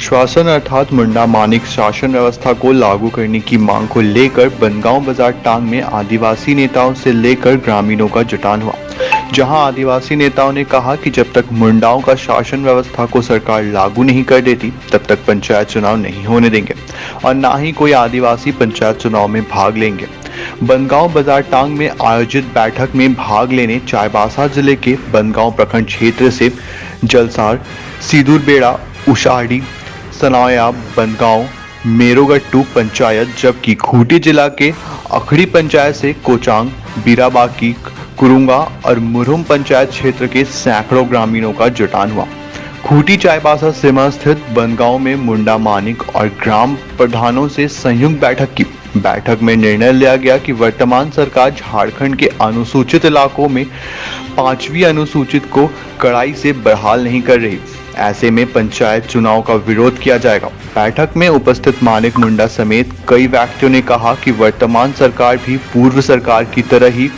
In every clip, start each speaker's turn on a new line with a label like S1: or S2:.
S1: शासन अर्थात मुंडा मानिक शासन व्यवस्था को लागू करने की मांग को लेकर बनगांव बाजार टांग में आदिवासी नेताओं से लेकर ग्रामीणों का जुटान हुआ। जहां आदिवासी नेताओं ने कहा कि जब तक मुंडाओं का शासन व्यवस्था को सरकार लागू नहीं कर देती तब तक पंचायत चुनाव नहीं होने देंगे और न ही कोई आदिवासी पंचायत चुनाव में भाग लेंगे। बनगांव बाजार टांग में आयोजित बैठक में भाग लेने चाईबासा जिले के बनगांव प्रखंड क्षेत्र से जलसार, सीदुरबेड़ा, उषाढ़ी, सनाया, बनगांव, मेरोगट्टू पंचायत, जबकि खूंटी जिला के अखड़ी पंचायत से कोचांग, बीराबाकी, कुरुंगा और मुरहुम पंचायत क्षेत्र के सैकड़ों ग्रामीणों का जुटान हुआ। खूंटी चाईबासा सीमा स्थित बनगांव में मुंडा मानिक और ग्राम प्रधानों से संयुक्त बैठक की। बैठक में निर्णय लिया गया कि वर्तमान सरकार झारखंड के अनुसूचित इलाकों में 5वीं अनुसूचित को कड़ाई से बहाल नहीं कर रही। ऐसे में पंचायत चुनाव का विरोध किया जाएगा। बैठक में उपस्थित मानिक मुंडा समेत कई व्यक्तियों ने कहा कि वर्तमान सरकार भी पूर्व सरकार की तरह ही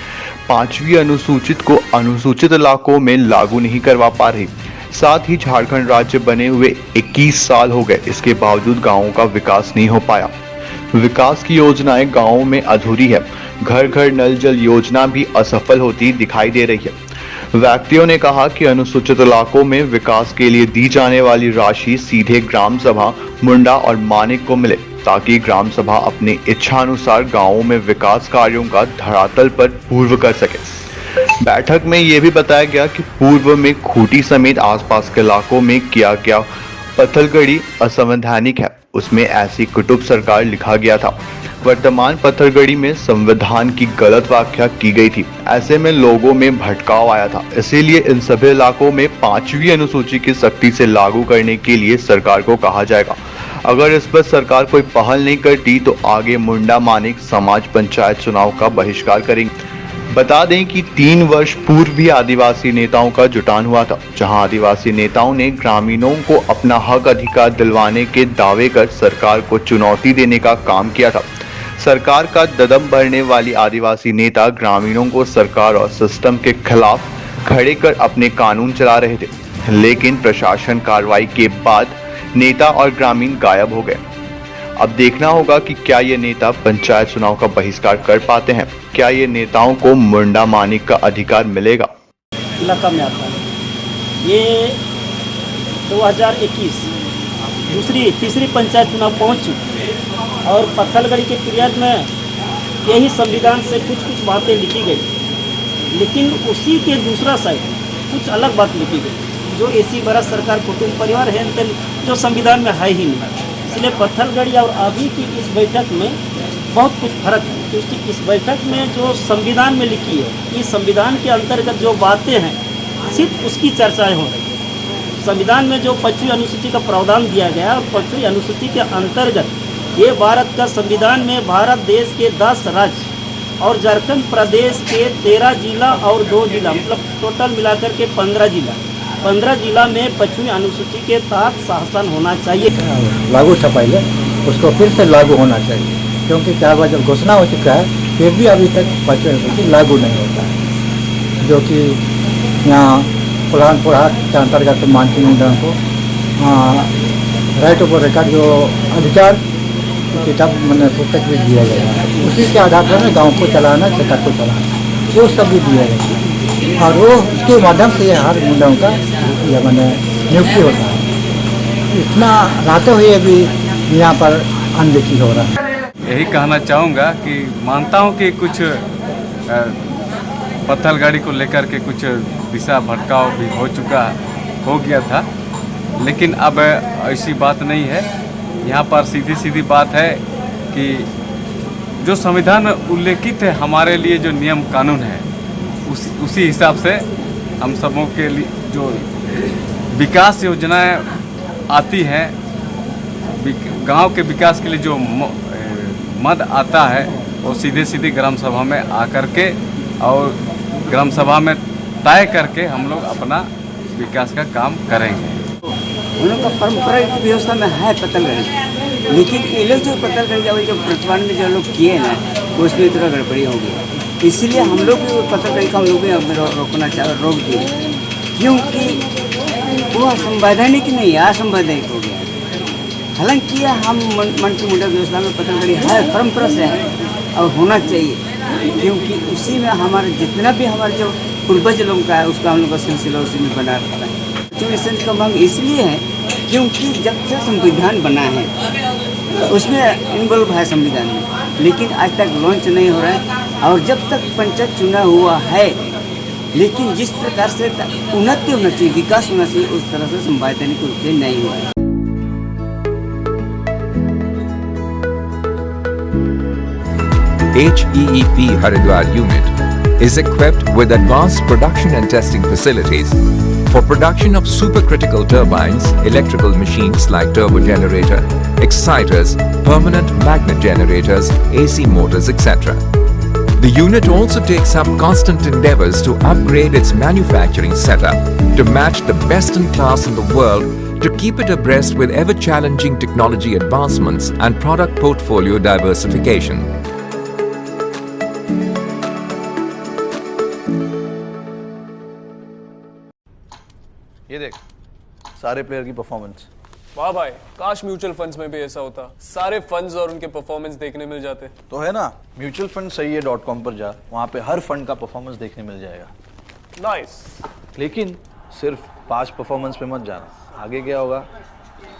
S1: 5वीं अनुसूचित को अनुसूचित इलाकों में लागू नहीं करवा पा रही। साथ ही झारखंड राज्य बने हुए 21 साल हो गए, इसके बावजूद गांवों का विकास नहीं हो पाया। विकास की योजनाएं गांवों में अधूरी है। घर घर नल जल योजना भी असफल होती दिखाई दे रही है। व्यक्तियों ने कहा कि अनुसूचित इलाकों में विकास के लिए दी जाने वाली राशि सीधे ग्राम सभा मुंडा और मानिक को मिले, ताकि ग्राम सभा अपनी इच्छानुसार गांवों में विकास कार्यों का धरातल पर पूर्व कर सके। बैठक में यह भी बताया गया कि पूर्व में खूंटी समेत आसपास के इलाकों में किया गया पत्थलगड़ी असंवैधानिक है, उसमें ऐसी कुटुब सरकार लिखा गया था। वर्तमान पत्थलगड़ी में संविधान की गलत व्याख्या की गई थी। ऐसे में लोगों में भटकाव आया था। इसीलिए इन सभी इलाकों में 5वीं अनुसूची की सख्ती से लागू करने के लिए सरकार को कहा जाएगा। अगर इस पर सरकार कोई पहल नहीं करती तो आगे मुंडा मानिक समाज पंचायत चुनाव का बहिष्कार करेंगे। बता दें कि 3 वर्ष पूर्व भी आदिवासी नेताओं का जुटान हुआ था, जहां आदिवासी नेताओं ने ग्रामीणों को अपना हक अधिकार दिलवाने के दावे कर सरकार को चुनौती देने का काम किया था। सरकार का ददम भरने वाली आदिवासी नेता ग्रामीणों को सरकार और सिस्टम के खिलाफ खड़े कर अपने कानून चला रहे थे, लेकिन प्रशासन कार्रवाई के बाद नेता और ग्रामीण गायब हो गए। अब देखना होगा कि क्या ये नेता पंचायत चुनाव का बहिष्कार कर पाते हैं। क्या ये नेताओं को मुंडा मानिक का अधिकार मिलेगा?
S2: इलाका में आता है। ये 2021 तीसरी पंचायत चुनाव पहुंच चुकी है और पत्थलगड़ी के पीरियड में यही संविधान से कुछ बातें लिखी गई, लेकिन उसी के दूसरा साइड कुछ अलग बात लिखी गई जो ऐसी बड़ा सरकार कुटुंब परिवार है जो संविधान में है ही नहीं। इसलिए पत्थलगड़ी और अभी की इस बैठक में बहुत कुछ फर्क है, क्योंकि इस बैठक में जो संविधान में लिखी है, इस संविधान के अंतर्गत जो बातें हैं सिर्फ उसकी चर्चाएं हो रही है। संविधान में जो 5वीं अनुसूची का प्रावधान दिया गया और 5वीं अनुसूची के अंतर्गत ये भारत का संविधान में भारत देश के 10 राज्य और झारखंड प्रदेश के 13 जिला और 2 जिला, मतलब टोटल मिलाकर के 15 जिला में 5वीं अनुसूची के तहत शासन होना चाहिए।
S3: लागू था पहले, उसको फिर से लागू होना चाहिए, क्योंकि 4 बार जब घोषणा हो चुका है फिर भी अभी तक 5वीं अनुसूची लागू नहीं होता है, जो कि यहाँ पुरान पुराण के अंतर्गत मानसिक मुंडा को राइट ऑफ रिकॉर्ड जो अधिकार किताब मैंने पुस्तक भी दिया गया है, उसी के आधार पर गाँव को चलाना, क्षेत्र को चलाना, वो सब भी दिया गया है और वो उसके माध्यम से हर मुंडाओं का मैंने नियुक्ति होता है। इतना रहते हुए भी यहाँ पर अनदेखी हो रहा है।
S4: यही कहना चाहूँगा कि मानता हूँ कि कुछ पत्थलगड़ी को लेकर के कुछ दिशा भटकाव भी हो गया था, लेकिन अब ऐसी बात नहीं है। यहाँ पर सीधी बात है कि जो संविधान में उल्लेखित है हमारे लिए जो नियम कानून है उसी हिसाब से हम सबों के लिए जो विकास योजनाएं आती हैं, गांव के विकास के लिए जो मद आता है वो सीधे ग्राम सभा में आकर के और ग्राम सभा में तय करके हम लोग अपना विकास का काम करेंगे।
S5: उन लोग का परंपरागत व्यवस्था में है पत्थलगड़ी, लेकिन ये लोग जो पत्थलगड़ी जो वर्तमान में जो लोग किए ना उसमें थोड़ा गड़बड़ी हो गई, इसलिए हम लोग भी पत्थलगड़ी का हम लोग भी रोकना रोक दिए, क्योंकि वो असंवैधानिक नहीं है, असंवैधानिक हो गया। हालांकि हम मन की मुंडा व्यवस्था में पतंगड़ी है, परंपरा से है और होना चाहिए, क्योंकि उसी में हमारे जितना भी हमारे जो पूर्वज लोगों का है उसका हम लोग का सिलसिला उसी में बना रहता है। लाइसेंस का मांग इसलिए है क्योंकि जब से संविधान बना है उसमें इन्वॉल्व है संविधान में, लेकिन आज तक लॉन्च नहीं हो रहा है। और जब तक पंचायत चुना हुआ है, लेकिन जिस प्रकार से उन्नति होना चाहिए, विकास होना चाहिए, उस तरह से संवैधानिक रूप से नहीं हुआ है।
S6: HEEP Haridwar unit is equipped with advanced production and testing facilities for production of supercritical turbines, electrical machines like turbo generator, exciters, permanent magnet generators, AC motors, etc. The unit also takes up constant endeavors to upgrade its manufacturing setup to match the best in class in the world, to keep it abreast with ever-challenging technology advancements and product portfolio diversification.
S7: ये देख सारे player की performance.
S8: वाह भाई, काश mutual funds में भी ऐसा होता, सारे फंड्स और उनके परफॉर्मेंस देखने मिल जाते।
S7: तो है ना, म्यूचुअल फंड सही है .com पर जा, वहाँ पे हर फंड का परफॉर्मेंस देखने मिल जाएगा।
S8: नाइस।
S7: लेकिन सिर्फ 5 परफॉर्मेंस पे मत जाना, आगे क्या होगा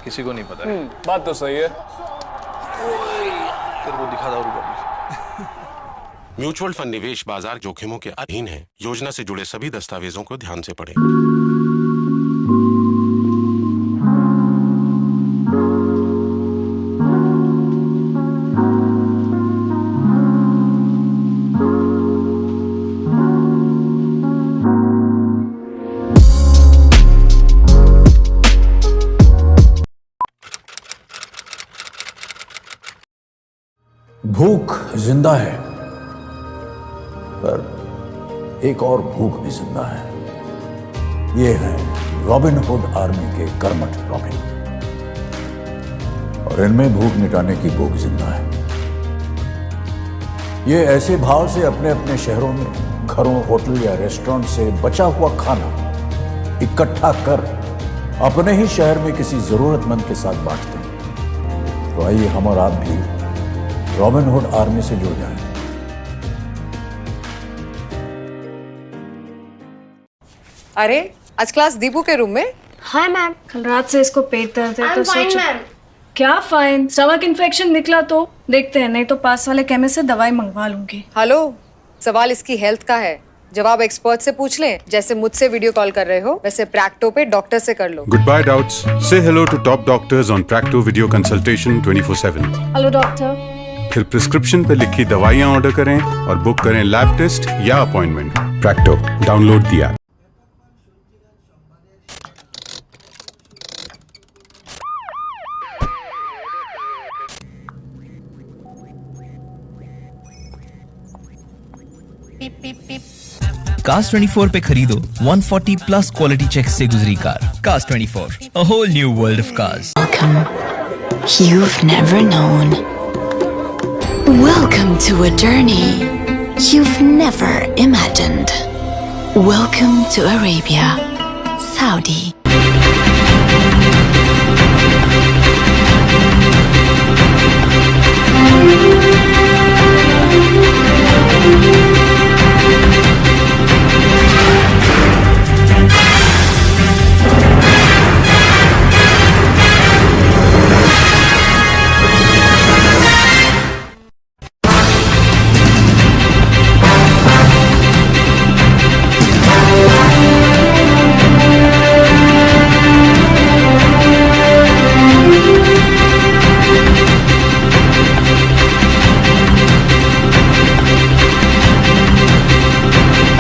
S7: किसी को नहीं पता है।
S8: बात तो सही है।
S7: तेरे को दिखा था
S9: म्यूचुअल फंड निवेश बाजार जोखिमों के अधीन है। योजना से जुड़े सभी दस्तावेजों को ध्यान से पढ़ें।
S10: भूख जिंदा है, पर एक और भूख भी जिंदा है। ये है रॉबिन हुड आर्मी के कर्मठ रॉबिन, और इनमें भूख मिटाने की भूख जिंदा है। ये ऐसे भाव से अपने अपने शहरों में घरों, होटल या रेस्टोरेंट से बचा हुआ खाना इकट्ठा कर अपने ही शहर में किसी जरूरतमंद के साथ बांटते हैं। तो आइए हम और आप भी रॉबिन हुड आर्मी से जुड़ जाएं।
S11: अरे आज क्लास दीपू के रूम में?
S12: हाँ मैम, कल रात से इसको पेट दर्द है तो सोचो। क्या फाइन? स्टमक इन्फेक्शन निकला तो देखते हैं, नहीं तो पास वाले केमिस्ट से दवाई मंगवा लूंगी।
S11: हेलो, सवाल इसकी हेल्थ का है, जवाब एक्सपर्ट से पूछ लें। जैसे मुझसे वीडियो कॉल कर रहे हो वैसे प्रैक्टो पे डॉक्टर से कर लो।
S13: Good bye doubts, say hello to top doctors on Practo video consultation 24/7।
S12: Hello doctor.
S13: फिर प्रिस्क्रिप्शन पे लिखी दवाइयाँ ऑर्डर करें और बुक करें लैब टेस्ट या अपॉइंटमेंट। प्रैक्टो, डाउनलोड दिया।
S14: Cars 24 पे खरीदो 140 प्लस क्वालिटी चेक से गुजरी car. Cars 24, a whole new world of cars.
S15: Welcome. You've never known. Welcome to a journey you've never imagined. Welcome to Arabia, Saudi.